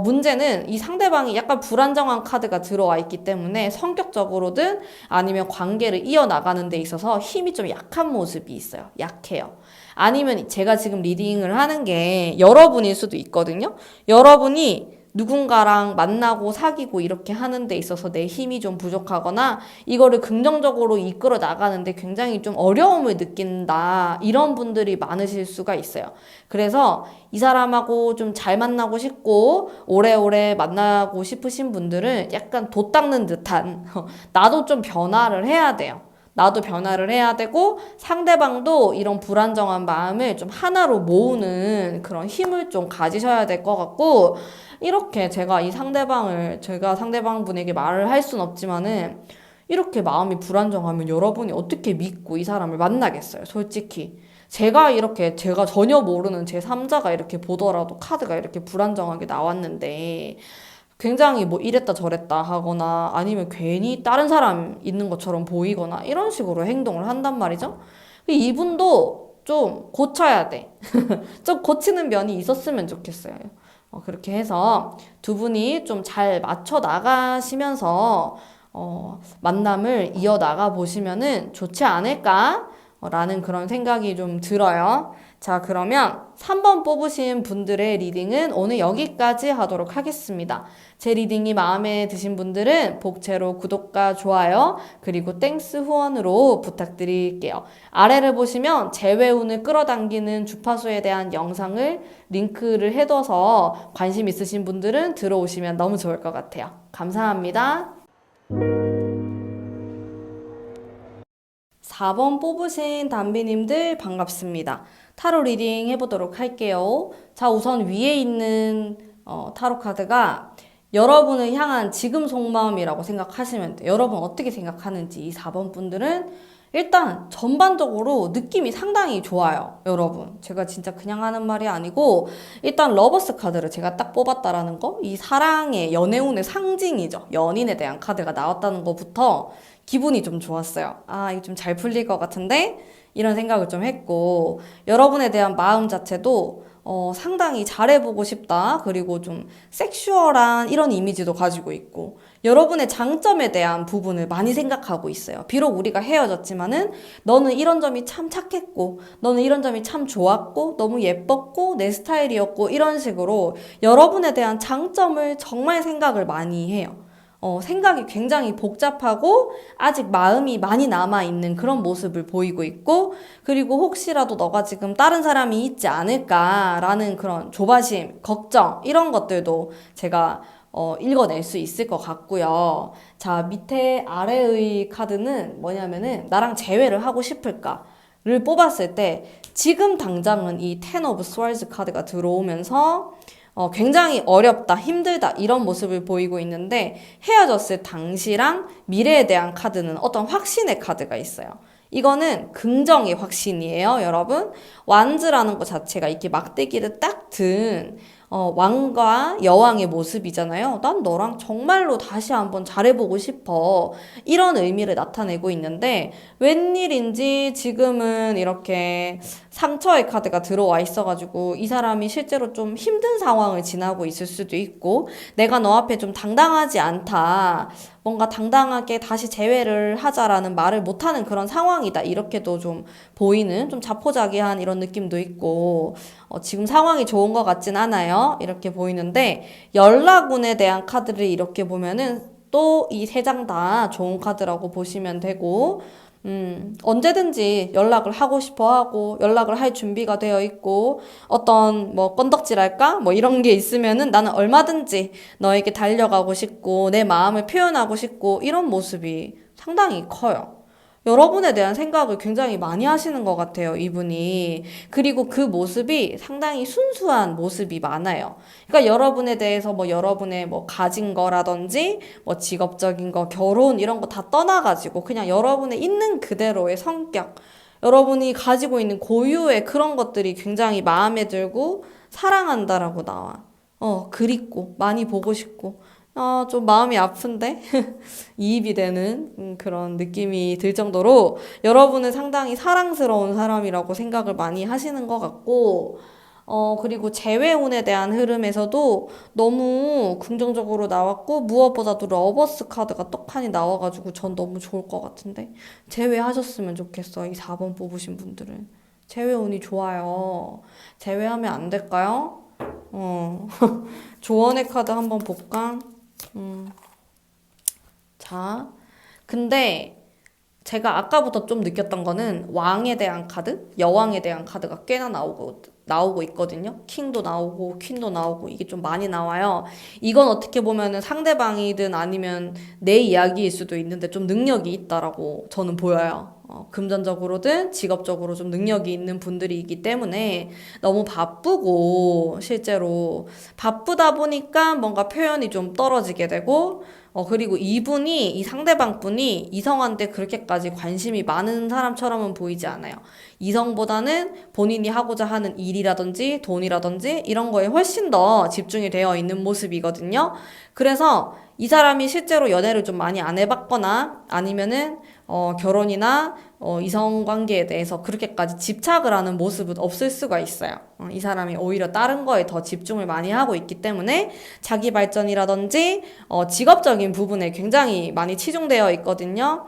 문제는 이 상대방이 약간 불안정한 카드가 들어와 있기 때문에 성격적으로든 아니면 관계를 이어나가는 데 있어서 힘이 좀 약한 모습이 있어요. 약해요. 아니면 제가 지금 리딩을 하는 게 여러분일 수도 있거든요. 여러분이 누군가랑 만나고 사귀고 이렇게 하는 데 있어서 내 힘이 좀 부족하거나 이거를 긍정적으로 이끌어 나가는데 굉장히 좀 어려움을 느낀다. 이런 분들이 많으실 수가 있어요. 그래서 이 사람하고 좀 잘 만나고 싶고 오래오래 만나고 싶으신 분들은 약간 돛 닦는 듯한 나도 좀 변화를 해야 돼요. 나도 변화를 해야 되고 상대방도 이런 불안정한 마음을 좀 하나로 모으는 그런 힘을 좀 가지셔야 될 것 같고 이렇게 제가 상대방분에게 말을 할 순 없지만은 이렇게 마음이 불안정하면 여러분이 어떻게 믿고 이 사람을 만나겠어요, 솔직히. 제가 전혀 모르는 제3자가 이렇게 보더라도 카드가 이렇게 불안정하게 나왔는데 굉장히 뭐 이랬다 저랬다 하거나 아니면 괜히 다른 사람 있는 것처럼 보이거나 이런 식으로 행동을 한단 말이죠. 이분도 좀 고쳐야 돼. 좀 고치는 면이 있었으면 좋겠어요. 그렇게 해서 두 분이 좀 잘 맞춰 나가시면서 만남을 이어나가 보시면은 좋지 않을까? 라는 그런 생각이 좀 들어요. 자, 그러면 3번 뽑으신 분들의 리딩은 오늘 여기까지 하도록 하겠습니다. 제 리딩이 마음에 드신 분들은 복채로 구독과 좋아요 그리고 땡스 후원으로 부탁드릴게요. 아래를 보시면 재회운을 끌어당기는 주파수에 대한 영상을 링크를 해둬서 관심 있으신 분들은 들어오시면 너무 좋을 것 같아요. 감사합니다. 4번 뽑으신 담비님들 반갑습니다. 타로 리딩 해보도록 할게요. 자, 우선 위에 있는 타로 카드가 여러분을 향한 지금 속마음이라고 생각하시면 돼요. 여러분 어떻게 생각하는지 이 4번 분들은 일단 전반적으로 느낌이 상당히 좋아요. 여러분 제가 진짜 그냥 하는 말이 아니고 일단 러버스 카드를 제가 딱 뽑았다라는 거, 이 사랑의 연애운의 상징이죠. 연인에 대한 카드가 나왔다는 것부터 기분이 좀 좋았어요. 아, 이게 좀 잘 풀릴 것 같은데? 이런 생각을 좀 했고 여러분에 대한 마음 자체도 상당히 잘해보고 싶다. 그리고 좀 섹슈얼한 이런 이미지도 가지고 있고 여러분의 장점에 대한 부분을 많이 생각하고 있어요. 비록 우리가 헤어졌지만은 너는 이런 점이 참 착했고 너는 이런 점이 참 좋았고 너무 예뻤고 내 스타일이었고 이런 식으로 여러분에 대한 장점을 정말 생각을 많이 해요. 생각이 굉장히 복잡하고 아직 마음이 많이 남아있는 그런 모습을 보이고 있고 그리고 혹시라도 너가 지금 다른 사람이 있지 않을까라는 그런 조바심, 걱정 이런 것들도 제가 읽어낼 수 있을 것 같고요. 자, 밑에 아래의 카드는 뭐냐면은 나랑 재회를 하고 싶을까를 뽑았을 때 지금 당장은 이 텐 오브 스월드 카드가 들어오면서 굉장히 어렵다, 힘들다 이런 모습을 보이고 있는데 헤어졌을 당시랑 미래에 대한 카드는 어떤 확신의 카드가 있어요. 이거는 긍정의 확신이에요, 여러분. 완즈라는 것 자체가 이렇게 막대기를 딱 든 왕과 여왕의 모습이잖아요. 난 너랑 정말로 다시 한번 잘해보고 싶어. 이런 의미를 나타내고 있는데 웬일인지 지금은 이렇게 상처의 카드가 들어와 있어가지고 이 사람이 실제로 좀 힘든 상황을 지나고 있을 수도 있고 내가 너 앞에 좀 당당하지 않다. 뭔가 당당하게 다시 재회를 하자라는 말을 못하는 그런 상황이다. 이렇게도 좀 보이는 좀 자포자기한 이런 느낌도 있고 지금 상황이 좋은 것 같진 않아요. 이렇게 보이는데 연락운에 대한 카드를 이렇게 보면은 또 이 세 장 다 좋은 카드라고 보시면 되고 언제든지 연락을 하고 싶어 하고 연락을 할 준비가 되어 있고 어떤 뭐 건덕질할까? 뭐 이런 게 있으면은 나는 얼마든지 너에게 달려가고 싶고 내 마음을 표현하고 싶고 이런 모습이 상당히 커요. 여러분에 대한 생각을 굉장히 많이 하시는 것 같아요, 이분이. 그리고 그 모습이 상당히 순수한 모습이 많아요. 그러니까 여러분에 대해서 뭐 여러분의 뭐 가진 거라든지 뭐 직업적인 거, 결혼 이런 거 다 떠나가지고 그냥 여러분의 있는 그대로의 성격, 여러분이 가지고 있는 고유의 그런 것들이 굉장히 마음에 들고 사랑한다라고 나와. 그립고 많이 보고 싶고. 좀 마음이 아픈데? 이입이 되는 그런 느낌이 들 정도로 여러분은 상당히 사랑스러운 사람이라고 생각을 많이 하시는 것 같고, 그리고 재회운에 대한 흐름에서도 너무 긍정적으로 나왔고, 무엇보다도 러버스 카드가 떡하니 나와가지고 전 너무 좋을 것 같은데, 재회하셨으면 좋겠어, 이 4번 뽑으신 분들은. 재회운이 좋아요. 재회하면 안 될까요? 어, 조언의 카드 한번 볼까? 자, 근데 제가 아까부터 좀 느꼈던 거는 왕에 대한 카드, 여왕에 대한 카드가 꽤나 나오고 있거든요. 킹도 나오고, 퀸도 나오고, 이게 좀 많이 나와요. 이건 어떻게 보면은 상대방이든 아니면 내 이야기일 수도 있는데 좀 능력이 있다라고 저는 보여요. 금전적으로든 직업적으로 좀 능력이 있는 분들이기 때문에 너무 바쁘고, 실제로 바쁘다 보니까 뭔가 표현이 좀 떨어지게 되고, 그리고 이 상대방 분이 이성한테 그렇게까지 관심이 많은 사람처럼은 보이지 않아요. 이성보다는 본인이 하고자 하는 일이라든지 돈이라든지 이런 거에 훨씬 더 집중이 되어 있는 모습이거든요. 그래서 이 사람이 실제로 연애를 좀 많이 안 해봤거나 아니면은 결혼이나 이성 관계에 대해서 그렇게까지 집착을 하는 모습은 없을 수가 있어요. 이 사람이 오히려 다른 거에 더 집중을 많이 하고 있기 때문에 자기 발전이라든지 직업적인 부분에 굉장히 많이 치중되어 있거든요.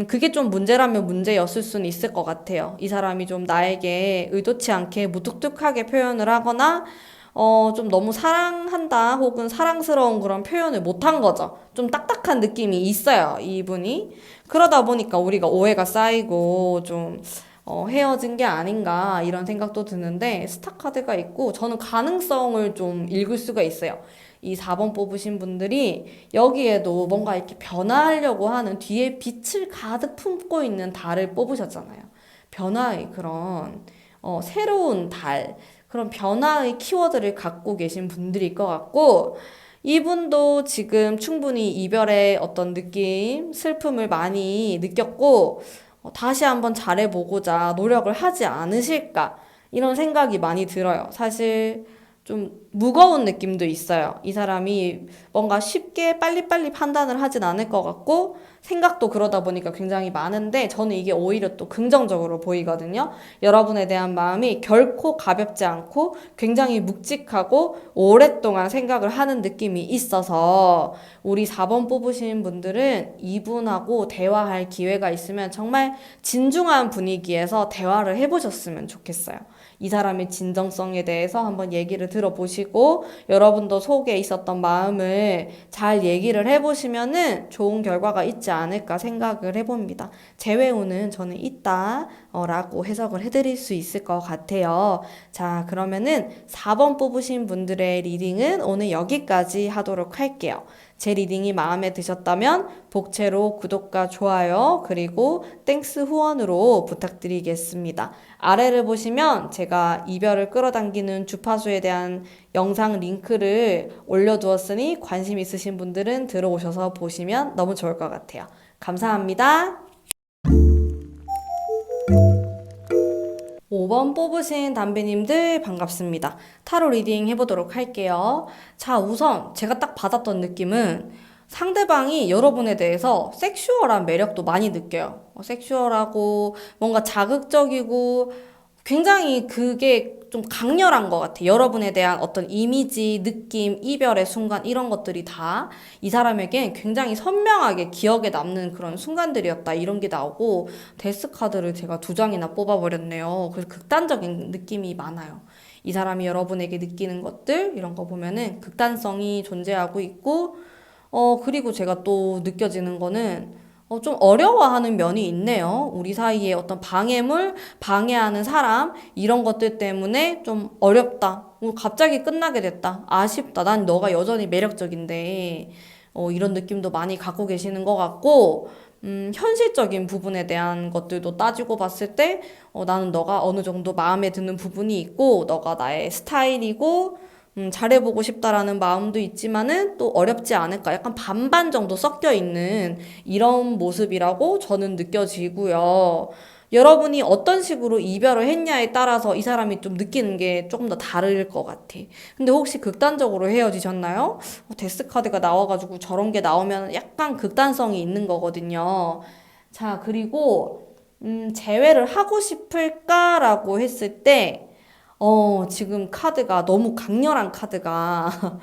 그게 좀 문제라면 문제였을 수는 있을 것 같아요. 이 사람이 좀 나에게 의도치 않게 무뚝뚝하게 표현을 하거나 좀 너무 사랑한다 혹은 사랑스러운 그런 표현을 못한 거죠. 좀 딱딱한 느낌이 있어요, 이분이. 그러다 보니까 우리가 오해가 쌓이고 좀 헤어진 게 아닌가 이런 생각도 드는데 스타 카드가 있고 저는 가능성을 좀 읽을 수가 있어요. 이 4번 뽑으신 분들이 여기에도 뭔가 이렇게 변화하려고 하는 뒤에 빛을 가득 품고 있는 달을 뽑으셨잖아요. 변화의 그런 새로운 달, 그런 변화의 키워드를 갖고 계신 분들일 것 같고 이분도 지금 충분히 이별의 어떤 느낌, 슬픔을 많이 느꼈고 다시 한번 잘해보고자 노력을 하지 않으실까 이런 생각이 많이 들어요. 사실 좀 무거운 느낌도 있어요. 이 사람이 뭔가 쉽게 빨리빨리 판단을 하진 않을 것 같고 생각도 그러다 보니까 굉장히 많은데 저는 이게 오히려 또 긍정적으로 보이거든요. 여러분에 대한 마음이 결코 가볍지 않고 굉장히 묵직하고 오랫동안 생각을 하는 느낌이 있어서 우리 4번 뽑으신 분들은 이분하고 대화할 기회가 있으면 정말 진중한 분위기에서 대화를 해보셨으면 좋겠어요. 이 사람의 진정성에 대해서 한번 얘기를 들어보시고 여러분도 속에 있었던 마음을 잘 얘기를 해보시면은 좋은 결과가 있지 않을까 생각을 해봅니다. 재회운은 저는 있다 라고 해석을 해드릴 수 있을 것 같아요. 자, 그러면은 4번 뽑으신 분들의 리딩은 오늘 여기까지 하도록 할게요. 제 리딩이 마음에 드셨다면 복채로 구독과 좋아요 그리고 땡스 후원으로 부탁드리겠습니다. 아래를 보시면 제가 이별을 끌어당기는 주파수에 대한 영상 링크를 올려두었으니 관심 있으신 분들은 들어오셔서 보시면 너무 좋을 것 같아요. 감사합니다. 5번 뽑으신 담배님들 반갑습니다. 타로 리딩 해보도록 할게요. 자, 우선 제가 딱 받았던 느낌은 상대방이 여러분에 대해서 섹슈얼한 매력도 많이 느껴요. 섹슈얼하고 뭔가 자극적이고 굉장히 그게 좀 강렬한 것 같아. 여러분에 대한 어떤 이미지, 느낌, 이별의 순간 이런 것들이 다 이 사람에겐 굉장히 선명하게 기억에 남는 그런 순간들이었다. 이런 게 나오고 데스 카드를 제가 두 장이나 뽑아버렸네요. 그래서 극단적인 느낌이 많아요. 이 사람이 여러분에게 느끼는 것들 이런 거 보면은 극단성이 존재하고 있고 그리고 제가 또 느껴지는 거는 좀 어려워하는 면이 있네요. 우리 사이에 어떤 방해물, 방해하는 사람, 이런 것들 때문에 좀 어렵다. 갑자기 끝나게 됐다. 아쉽다. 난 너가 여전히 매력적인데, 이런 느낌도 많이 갖고 계시는 것 같고, 현실적인 부분에 대한 것들도 따지고 봤을 때, 나는 너가 어느 정도 마음에 드는 부분이 있고, 너가 나의 스타일이고, 잘해보고 싶다라는 마음도 있지만은 또 어렵지 않을까. 약간 반반 정도 섞여 있는 이런 모습이라고 저는 느껴지고요. 여러분이 어떤 식으로 이별을 했냐에 따라서 이 사람이 좀 느끼는 게 조금 더 다를 것 같아. 근데 혹시 극단적으로 헤어지셨나요? 데스 카드가 나와가지고 저런 게 나오면 약간 극단성이 있는 거거든요. 자, 그리고, 재회를 하고 싶을까라고 했을 때, 지금 카드가 너무 강렬한 카드가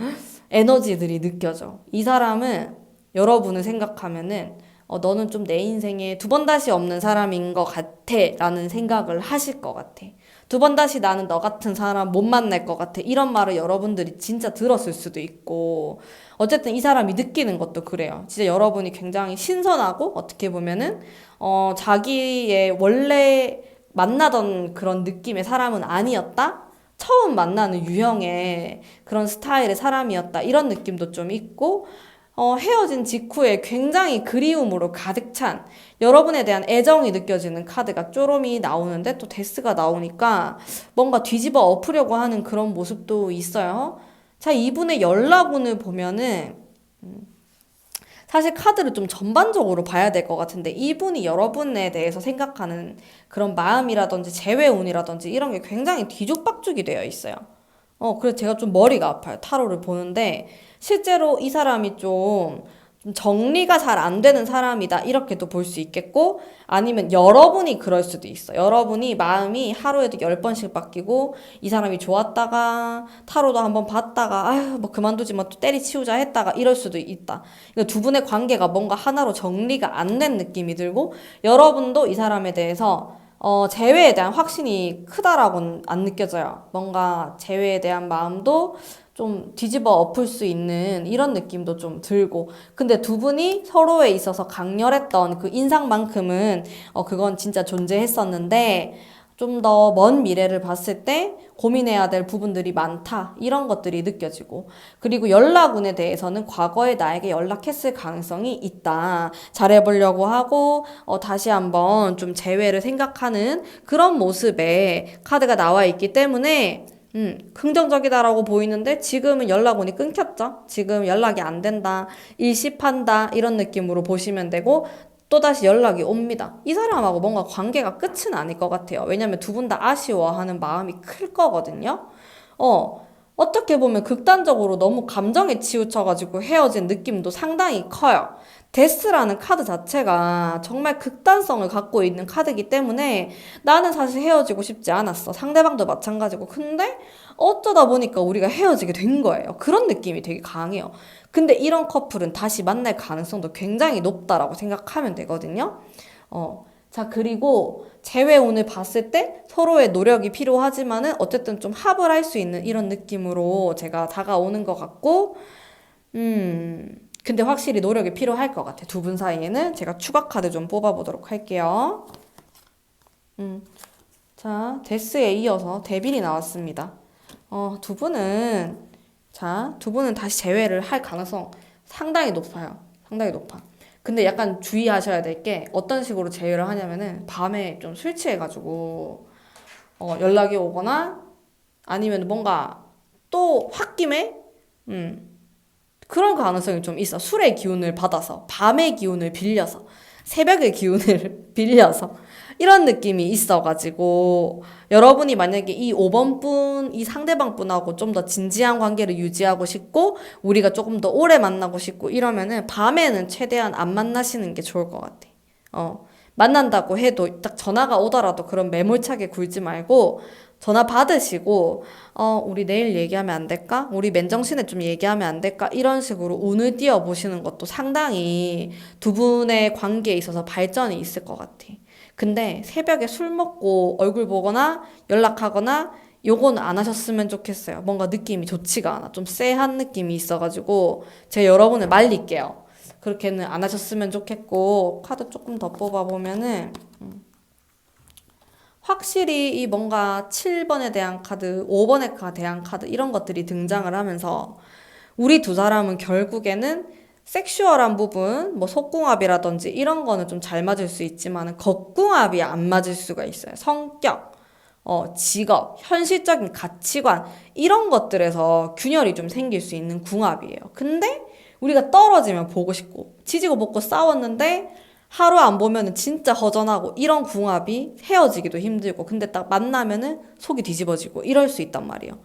에너지들이 느껴져. 이 사람은 여러분을 생각하면은 너는 좀 내 인생에 두 번 다시 없는 사람인 것 같아 라는 생각을 하실 것 같아. 두 번 다시 나는 너 같은 사람 못 만날 것 같아. 이런 말을 여러분들이 진짜 들었을 수도 있고 어쨌든 이 사람이 느끼는 것도 그래요. 진짜 여러분이 굉장히 신선하고 어떻게 보면은 자기의 원래 만나던 그런 느낌의 사람은 아니었다? 처음 만나는 유형의 그런 스타일의 사람이었다. 이런 느낌도 좀 있고, 헤어진 직후에 굉장히 그리움으로 가득 찬 여러분에 대한 애정이 느껴지는 카드가 쪼롬이 나오는데 또 데스가 나오니까 뭔가 뒤집어 엎으려고 하는 그런 모습도 있어요. 자, 이분의 연락운을 보면은 사실 카드를 좀 전반적으로 봐야 될 것 같은데 이분이 여러분에 대해서 생각하는 그런 마음이라든지 재회운이라든지 이런 게 굉장히 뒤죽박죽이 되어 있어요. 그래서 제가 좀 머리가 아파요. 타로를 보는데 실제로 이 사람이 좀 정리가 잘 안 되는 사람이다. 이렇게도 볼 수 있겠고 아니면 여러분이 그럴 수도 있어. 여러분이 마음이 하루에도 10번씩 바뀌고 이 사람이 좋았다가 타로도 한번 봤다가 아휴 뭐 그만두지 뭐 또 때리치우자 했다가 이럴 수도 있다. 그러니까 두 분의 관계가 뭔가 하나로 정리가 안 된 느낌이 들고 여러분도 이 사람에 대해서 재회에 대한 확신이 크다라고는 안 느껴져요. 뭔가 재회에 대한 마음도 좀 뒤집어 엎을 수 있는 이런 느낌도 좀 들고. 근데 두 분이 서로에 있어서 강렬했던 그 인상만큼은, 그건 진짜 존재했었는데, 좀 더 먼 미래를 봤을 때 고민해야 될 부분들이 많다. 이런 것들이 느껴지고. 그리고 연락운에 대해서는 과거에 나에게 연락했을 가능성이 있다. 잘해보려고 하고, 다시 한번 좀 재회를 생각하는 그런 모습의 카드가 나와 있기 때문에, 긍정적이다라고 보이는데 지금은 연락운이 끊겼죠. 지금 연락이 안 된다. 일시판다. 이런 느낌으로 보시면 되고 또다시 연락이 옵니다. 이 사람하고 뭔가 관계가 끝은 아닐 것 같아요. 왜냐면 두 분 다 아쉬워하는 마음이 클 거거든요. 어떻게 보면 극단적으로 너무 감정에 치우쳐가지고 헤어진 느낌도 상당히 커요. 데스라는 카드 자체가 정말 극단성을 갖고 있는 카드이기 때문에 나는 사실 헤어지고 싶지 않았어. 상대방도 마찬가지고. 근데 어쩌다 보니까 우리가 헤어지게 된 거예요. 그런 느낌이 되게 강해요. 근데 이런 커플은 다시 만날 가능성도 굉장히 높다라고 생각하면 되거든요. 자, 그리고 재회운을 봤을 때 서로의 노력이 필요하지만은 어쨌든 좀 합을 할 수 있는 이런 느낌으로 제가 다가오는 것 같고, 근데 확실히 노력이 필요할 것 같아. 두 분 사이에는 제가 추가 카드 좀 뽑아보도록 할게요. 음, 자, 데스에 이어서 데빌이 나왔습니다. 두 분은, 자, 두 분은 다시 재회를 할 가능성 상당히 높아요. 상당히 높아. 근데 약간 주의하셔야 될 게 어떤 식으로 재회를 하냐면은 밤에 좀 술 취해가지고 연락이 오거나 아니면 뭔가 또 홧김에 그런 가능성이 좀 있어. 술의 기운을 받아서 밤의 기운을 빌려서 새벽의 기운을 빌려서 이런 느낌이 있어가지고 여러분이 만약에 이 5번 분, 이 상대방 분하고 좀 더 진지한 관계를 유지하고 싶고 우리가 조금 더 오래 만나고 싶고 이러면은 밤에는 최대한 안 만나시는 게 좋을 것 같아. 만난다고 해도 딱 전화가 오더라도 그런 매몰차게 굴지 말고 전화 받으시고 우리 내일 얘기하면 안 될까? 우리 맨정신에 좀 얘기하면 안 될까? 이런 식으로 운을 띄워 보시는 것도 상당히 두 분의 관계에 있어서 발전이 있을 것 같아. 근데 새벽에 술 먹고 얼굴 보거나 연락하거나 요거는 안 하셨으면 좋겠어요. 뭔가 느낌이 좋지가 않아. 좀 쎄한 느낌이 있어가지고 제가 여러분을 말릴게요. 그렇게는 안 하셨으면 좋겠고, 카드 조금 더 뽑아보면은 확실히 이 뭔가 7번에 대한 카드, 5번에 대한 카드 이런 것들이 등장을 하면서 우리 두 사람은 결국에는 섹슈얼한 부분, 뭐 속궁합이라든지 이런 거는 좀 잘 맞을 수 있지만 겉궁합이 안 맞을 수가 있어요. 성격, 직업, 현실적인 가치관 이런 것들에서 균열이 좀 생길 수 있는 궁합이에요. 근데 우리가 떨어지면 보고 싶고 지지고 볶고 싸웠는데 하루 안 보면은 진짜 허전하고 이런 궁합이 헤어지기도 힘들고 근데 딱 만나면은 속이 뒤집어지고 이럴 수 있단 말이에요.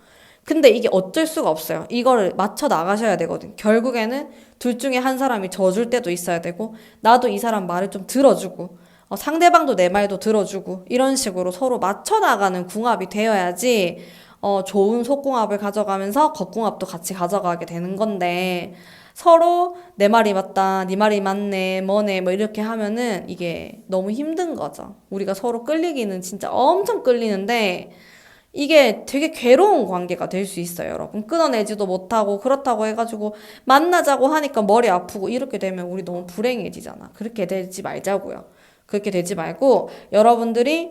근데 이게 어쩔 수가 없어요. 이거를 맞춰 나가셔야 되거든. 결국에는 둘 중에 한 사람이 져줄 때도 있어야 되고 나도 이 사람 말을 좀 들어주고 상대방도 내 말도 들어주고 이런 식으로 서로 맞춰 나가는 궁합이 되어야지 좋은 속궁합을 가져가면서 겉궁합도 같이 가져가게 되는 건데 서로 내 말이 맞다, 네 말이 맞네, 뭐네, 뭐 이렇게 하면은 이게 너무 힘든 거죠. 우리가 서로 끌리기는 진짜 엄청 끌리는데 이게 되게 괴로운 관계가 될 수 있어요, 여러분. 끊어내지도 못하고 그렇다고 해가지고 만나자고 하니까 머리 아프고 이렇게 되면 우리 너무 불행해지잖아. 그렇게 되지 말자고요. 그렇게 되지 말고 여러분들이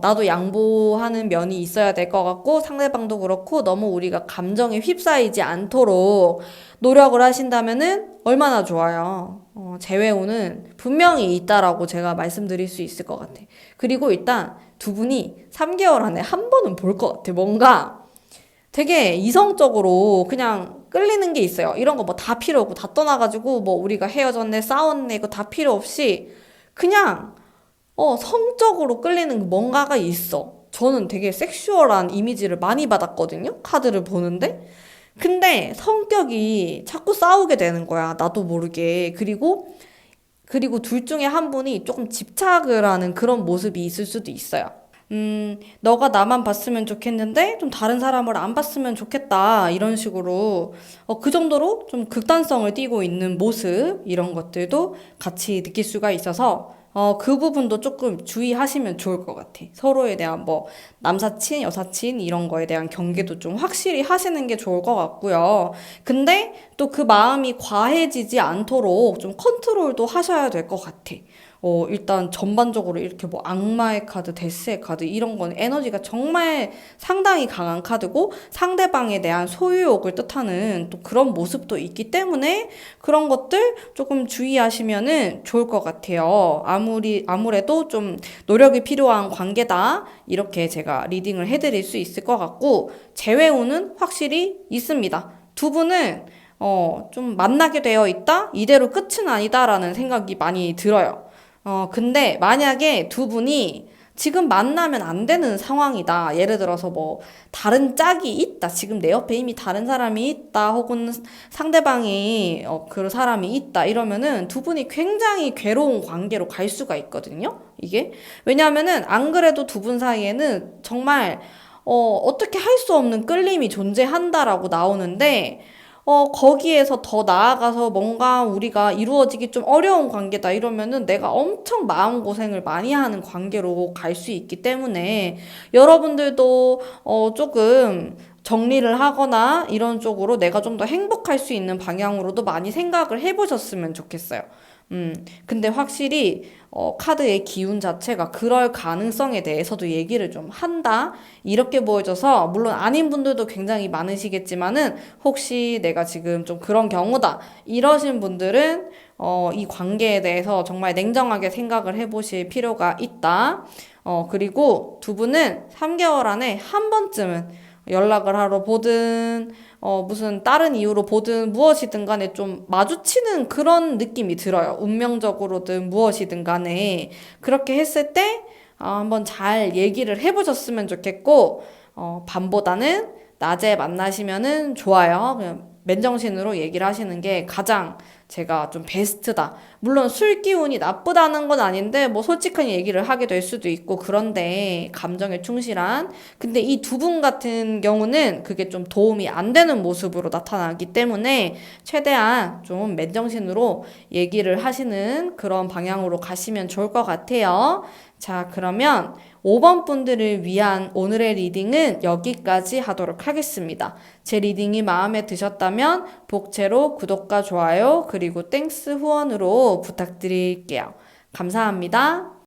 나도 양보하는 면이 있어야 될 것 같고 상대방도 그렇고 너무 우리가 감정에 휩싸이지 않도록 노력을 하신다면은 얼마나 좋아요. 재회운은 분명히 있다라고 제가 말씀드릴 수 있을 것 같아. 그리고 일단 두 분이 3개월 안에 한 번은 볼 것 같아. 뭔가 되게 이성적으로 그냥 끌리는 게 있어요. 이런 거 뭐 다 필요 없고 다 떠나가지고 뭐 우리가 헤어졌네, 싸웠네, 이거 다 필요 없이 그냥 성적으로 끌리는 뭔가가 있어. 저는 되게 섹슈얼한 이미지를 많이 받았거든요. 카드를 보는데. 근데 성격이 자꾸 싸우게 되는 거야. 나도 모르게. 그리고 둘 중에 한 분이 조금 집착을 하는 그런 모습이 있을 수도 있어요. 너가 나만 봤으면 좋겠는데 좀 다른 사람을 안 봤으면 좋겠다. 이런 식으로 그 정도로 좀 극단성을 띠고 있는 모습 이런 것들도 같이 느낄 수가 있어서 그 부분도 조금 주의하시면 좋을 것 같아. 서로에 대한 뭐 남사친, 여사친 이런 거에 대한 경계도 좀 확실히 하시는 게 좋을 것 같고요. 근데 또 그 마음이 과해지지 않도록 좀 컨트롤도 하셔야 될 것 같아. 일단 전반적으로 이렇게 뭐 악마의 카드, 데스의 카드 이런 건 에너지가 정말 상당히 강한 카드고 상대방에 대한 소유욕을 뜻하는 또 그런 모습도 있기 때문에 그런 것들 조금 주의하시면은 좋을 것 같아요. 아무래도 좀 노력이 필요한 관계다. 이렇게 제가 리딩을 해드릴 수 있을 것 같고 재회운은 확실히 있습니다. 두 분은 좀 만나게 되어 있다? 이대로 끝은 아니다라는 생각이 많이 들어요. 근데 만약에 두 분이 지금 만나면 안 되는 상황이다. 예를 들어서 뭐 다른 짝이 있다. 지금 내 옆에 이미 다른 사람이 있다. 혹은 상대방이 그 사람이 있다. 이러면은 두 분이 굉장히 괴로운 관계로 갈 수가 있거든요. 이게 왜냐하면은 안 그래도 두 분 사이에는 정말 어떻게 할 수 없는 끌림이 존재한다라고 나오는데 거기에서 더 나아가서 뭔가 우리가 이루어지기 좀 어려운 관계다 이러면은 내가 엄청 마음고생을 많이 하는 관계로 갈 수 있기 때문에 여러분들도 조금 정리를 하거나 이런 쪽으로 내가 좀 더 행복할 수 있는 방향으로도 많이 생각을 해보셨으면 좋겠어요. 근데 확실히 카드의 기운 자체가 그럴 가능성에 대해서도 얘기를 좀 한다. 이렇게 보여져서 물론 아닌 분들도 굉장히 많으시겠지만은 혹시 내가 지금 좀 그런 경우다. 이러신 분들은 이 관계에 대해서 정말 냉정하게 생각을 해보실 필요가 있다. 그리고 두 분은 3개월 안에 한 번쯤은 연락을 하러 보든 무슨 다른 이유로 보든 무엇이든 간에 좀 마주치는 그런 느낌이 들어요. 운명적으로든 무엇이든 간에 그렇게 했을 때 한번 잘 얘기를 해보셨으면 좋겠고 밤보다는 낮에 만나시면은 좋아요. 그냥 맨정신으로 얘기를 하시는 게 가장 제가 좀 베스트다. 물론 술 기운이 나쁘다는 건 아닌데 뭐 솔직한 얘기를 하게 될 수도 있고 그런데 감정에 충실한 근데 이 두 분 같은 경우는 그게 좀 도움이 안 되는 모습으로 나타나기 때문에 최대한 좀 맨정신으로 얘기를 하시는 그런 방향으로 가시면 좋을 것 같아요. 자, 그러면 5번 분들을 위한 오늘의 리딩은 여기까지 하도록 하겠습니다. 제 리딩이 마음에 드셨다면 복채로 구독과 좋아요 그리고 땡스 후원으로 부탁드릴게요. 감사합니다.